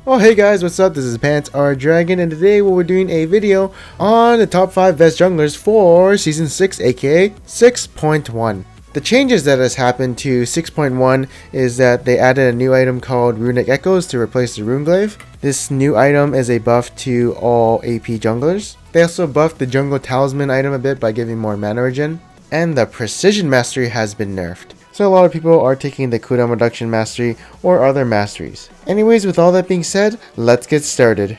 Oh hey guys, what's up? This is Pants Our Dragon, and today we're doing a video on the top 5 best junglers for Season 6, aka 6.1. The changes that has happened to 6.1 is that they added a new item called Runic Echoes to replace the Runeglaive. This new item is a buff to all AP junglers. They also buffed the Jungle Talisman item a bit by giving more mana regen. And the Precision Mastery has been nerfed. So a lot of people are taking the cooldown reduction mastery or other masteries. Anyways, with all that being said, let's get started.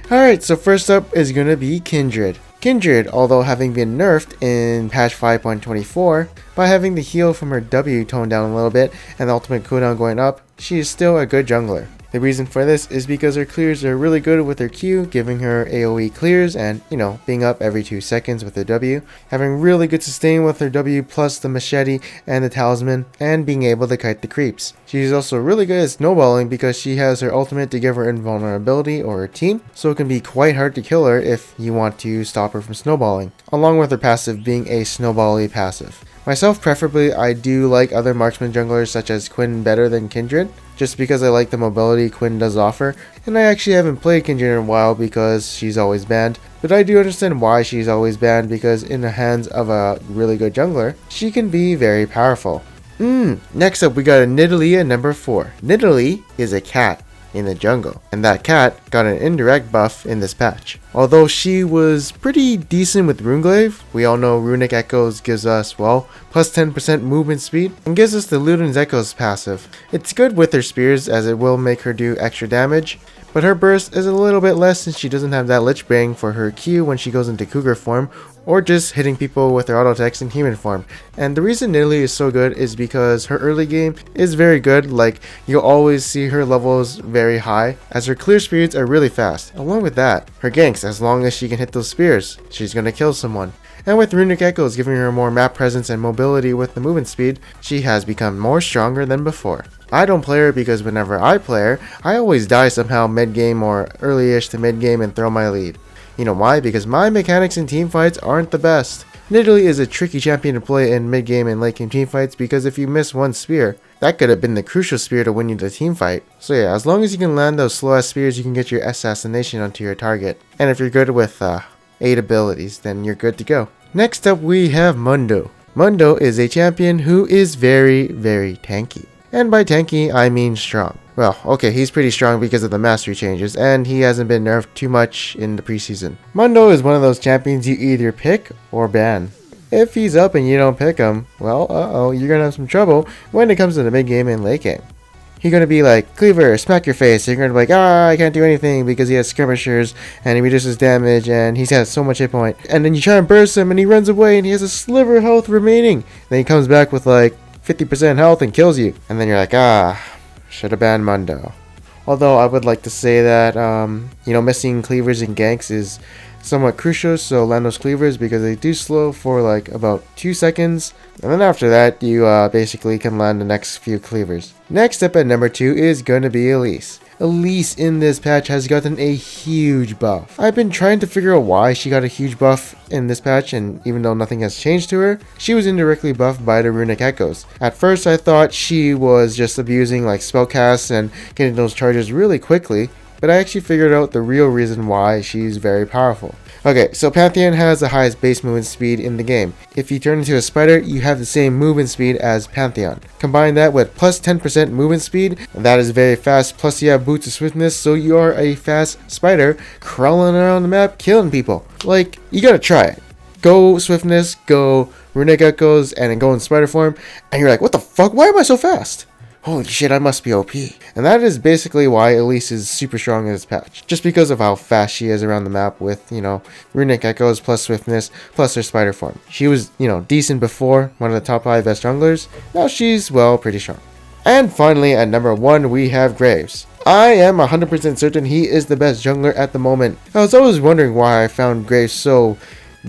Alright, so first up is going to be Kindred. Kindred, although having been nerfed in patch 5.24, by having the heal from her W toned down a little bit and the ultimate cooldown going up, she is still a good jungler. The reason for this is because her clears are really good with her Q, giving her AoE clears and, being up every 2 seconds with her W, having really good sustain with her W plus the machete and the talisman, and being able to kite the creeps. She's also really good at snowballing because she has her ultimate to give her invulnerability or her team, so it can be quite hard to kill her if you want to stop her from snowballing, along with her passive being a snowbally passive. Myself, preferably, I do like other marksman junglers such as Quinn better than Kindred, just because I like the mobility Quinn does offer, and I actually haven't played Kindred in a while because she's always banned, but I do understand why she's always banned because in the hands of a really good jungler, she can be very powerful. Next up we got a Nidalee at number 4. Nidalee is a cat in the jungle, and that cat got an indirect buff in this patch. Although she was pretty decent with Runeglaive, we all know Runic Echoes gives us, well, plus 10% movement speed, and gives us the Luden's Echoes passive. It's good with her spears as it will make her do extra damage, but her burst is a little bit less since she doesn't have that Lich Bang for her Q when she goes into Cougar form, or just hitting people with her auto attacks in human form. And the reason Nidalee is so good is because her early game is very good, like you'll always see her levels very high, as her clear speeds are really fast. Along with that, her ganks, as long as she can hit those spears, she's gonna kill someone. And with Runic Echoes giving her more map presence and mobility with the movement speed, she has become more stronger than before. I don't play her because whenever I play her, I always die somehow mid-game or early-ish to mid-game and throw my lead. You know why? Because my mechanics in teamfights aren't the best. Nidalee is a tricky champion to play in mid-game and late-game teamfights because if you miss one spear, that could have been the crucial spear to win you the teamfight. So yeah, as long as you can land those slow-ass spears, you can get your assassination onto your target. And if you're good with 8 abilities, then you're good to go. Next up we have Mundo. Mundo is a champion who is very, very tanky. And by tanky, I mean strong. Well, okay, he's pretty strong because of the mastery changes, and he hasn't been nerfed too much in the preseason. Mundo is one of those champions you either pick or ban. If he's up and you don't pick him, well, you're gonna have some trouble when it comes to the mid game and late game. He's gonna be like, Cleaver, smack your face. You're gonna be like, I can't do anything because he has skirmishers and he reduces damage and he's got so much hit point. And then you try and burst him and he runs away and he has a sliver of health remaining. Then he comes back with like 50% health and kills you. And then you're like, should have banned Mundo. Although I would like to say that, missing cleavers and ganks is somewhat crucial, so land those cleavers because they do slow for like about 2 seconds. And then after that, you basically can land the next few cleavers. Next up at number 2 is going to be Elise. Elise in this patch has gotten a huge buff. I've been trying to figure out why she got a huge buff in this patch, and even though nothing has changed to her, she was indirectly buffed by the Runic Echoes. At first I thought she was just abusing like spellcasts and getting those charges really quickly, but I actually figured out the real reason why she's very powerful. Okay, so Pantheon has the highest base movement speed in the game. If you turn into a spider, you have the same movement speed as Pantheon. Combine that with plus 10% movement speed, that is very fast, plus you have boots of swiftness, so you are a fast spider crawling around the map killing people. Like, you gotta try it. Go swiftness, go Runic Echoes, and then go in spider form, and you're like, what the fuck, why am I so fast? Holy shit, I must be OP. And that is basically why Elise is super strong in this patch. Just because of how fast she is around the map with, Runic Echoes plus swiftness plus her spider form. She was, decent before, one of the top 5 best junglers. Now she's, well, pretty strong. And finally, at number 1, we have Graves. I am 100% certain he is the best jungler at the moment. I was always wondering why I found Graves so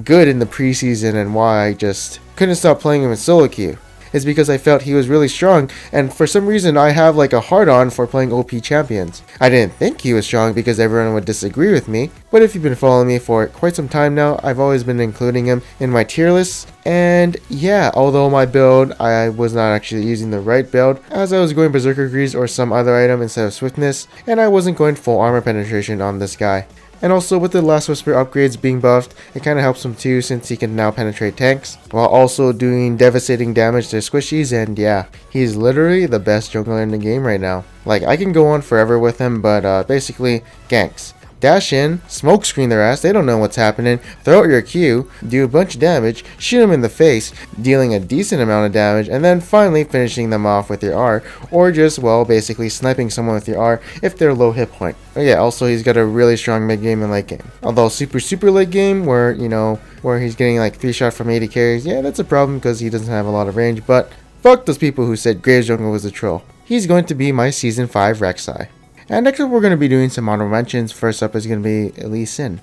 good in the preseason and why I just couldn't stop playing him in solo queue. is because I felt he was really strong, and for some reason I have like a hard-on for playing OP champions. I didn't think he was strong because everyone would disagree with me, but if you've been following me for quite some time now, I've always been including him in my tier lists. And yeah, although my build, I was not actually using the right build, as I was going Berserker Grease or some other item instead of Swiftness, and I wasn't going full armor penetration on this guy. And also with the Last Whisper upgrades being buffed, it kind of helps him too since he can now penetrate tanks, while also doing devastating damage to squishies, and yeah, he's literally the best jungler in the game right now. Like, I can go on forever with him, but basically, ganks. Dash in, smoke screen their ass, they don't know what's happening, throw out your Q, do a bunch of damage, shoot them in the face, dealing a decent amount of damage, and then finally finishing them off with your R, or just, well, basically sniping someone with your R if they're low hit point. Oh yeah, also he's got a really strong mid game and late game. Although super late game, where, you know, where he's getting like 3 shot from 80 carries, yeah, that's a problem because he doesn't have a lot of range, but fuck those people who said Graves Jungle was a troll. He's going to be my Season 5 Rek'Sai. And next up, we're going to be doing some honorable mentions. First up is going to be Sin.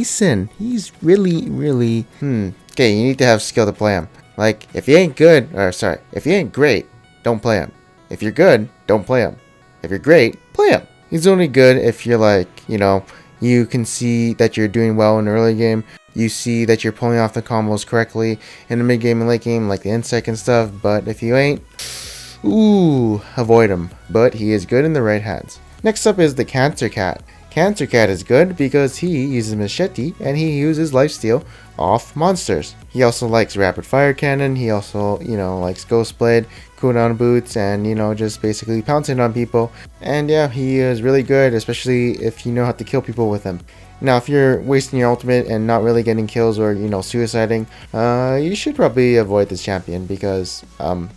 Sin. He's really. Okay, you need to have skill to play him. Like, if he ain't good, if he ain't great, don't play him. If you're good, don't play him. If you're great, play him. He's only good if you're like, you know, you can see that you're doing well in the early game. You see that you're pulling off the combos correctly in the mid game and late game, like the insect and stuff. But if you ain't, ooh, avoid him, but he is good in the right hands. Next up is the Cancer Cat. Cancer Cat is good because he uses Machete and he uses Lifesteal off monsters. He also likes Rapid Fire Cannon, he also, you know, likes Ghost Blade, cooldown boots, and, you know, just basically pouncing on people. And yeah, he is really good, especially if you know how to kill people with him. Now, if you're wasting your ultimate and not really getting kills or, you know, suiciding, you should probably avoid this champion because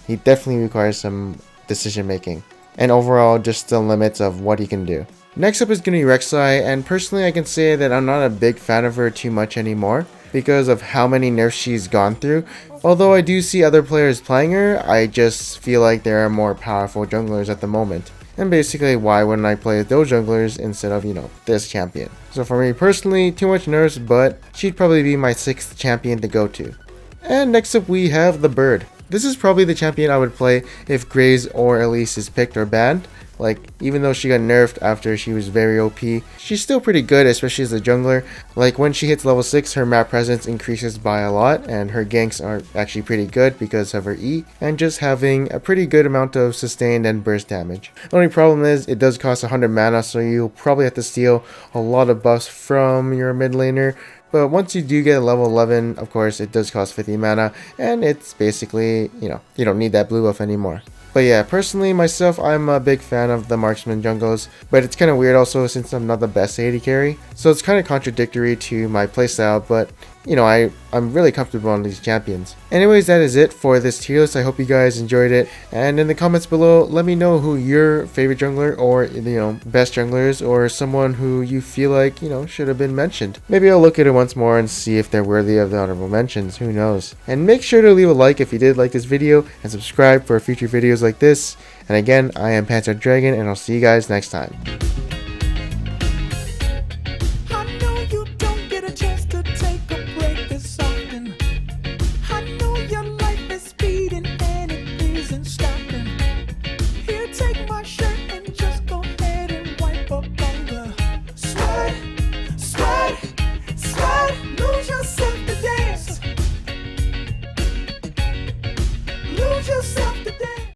he definitely requires some decision making. And overall, just the limits of what he can do. Next up is going to be Rek'Sai, and personally I can say that I'm not a big fan of her too much anymore because of how many nerfs she's gone through. Although I do see other players playing her, I just feel like there are more powerful junglers at the moment. And basically, why wouldn't I play those junglers instead of, you know, this champion? So for me personally, too much nerfs, but she'd probably be my 6th champion to go to. And next up we have the Bird. This is probably the champion I would play if Graves or Elise is picked or banned. Like, even though she got nerfed after she was very OP, she's still pretty good, especially as a jungler. Like, when she hits level 6, her map presence increases by a lot, and her ganks are actually pretty good because of her E, and just having a pretty good amount of sustained and burst damage. The only problem is, it does cost 100 mana, so you'll probably have to steal a lot of buffs from your mid laner. But once you do get a level 11, of course, it does cost 50 mana, and it's basically, you know, you don't need that blue buff anymore. But yeah, personally, myself, I'm a big fan of the marksman jungles, but it's kind of weird also since I'm not the best AD carry, so it's kind of contradictory to my playstyle, but you know, I'm really comfortable on these champions. Anyways, that is it for this tier list. I hope you guys enjoyed it, and in the comments below, let me know who your favorite jungler or, you know, best junglers, or someone who you feel like, you know, should have been mentioned. Maybe I'll look at it once more and see if they're worthy of the honorable mentions, who knows. And make sure to leave a like if you did like this video, and subscribe for future videos like this. And again, I am Panther Dragon, and I'll see you guys next time.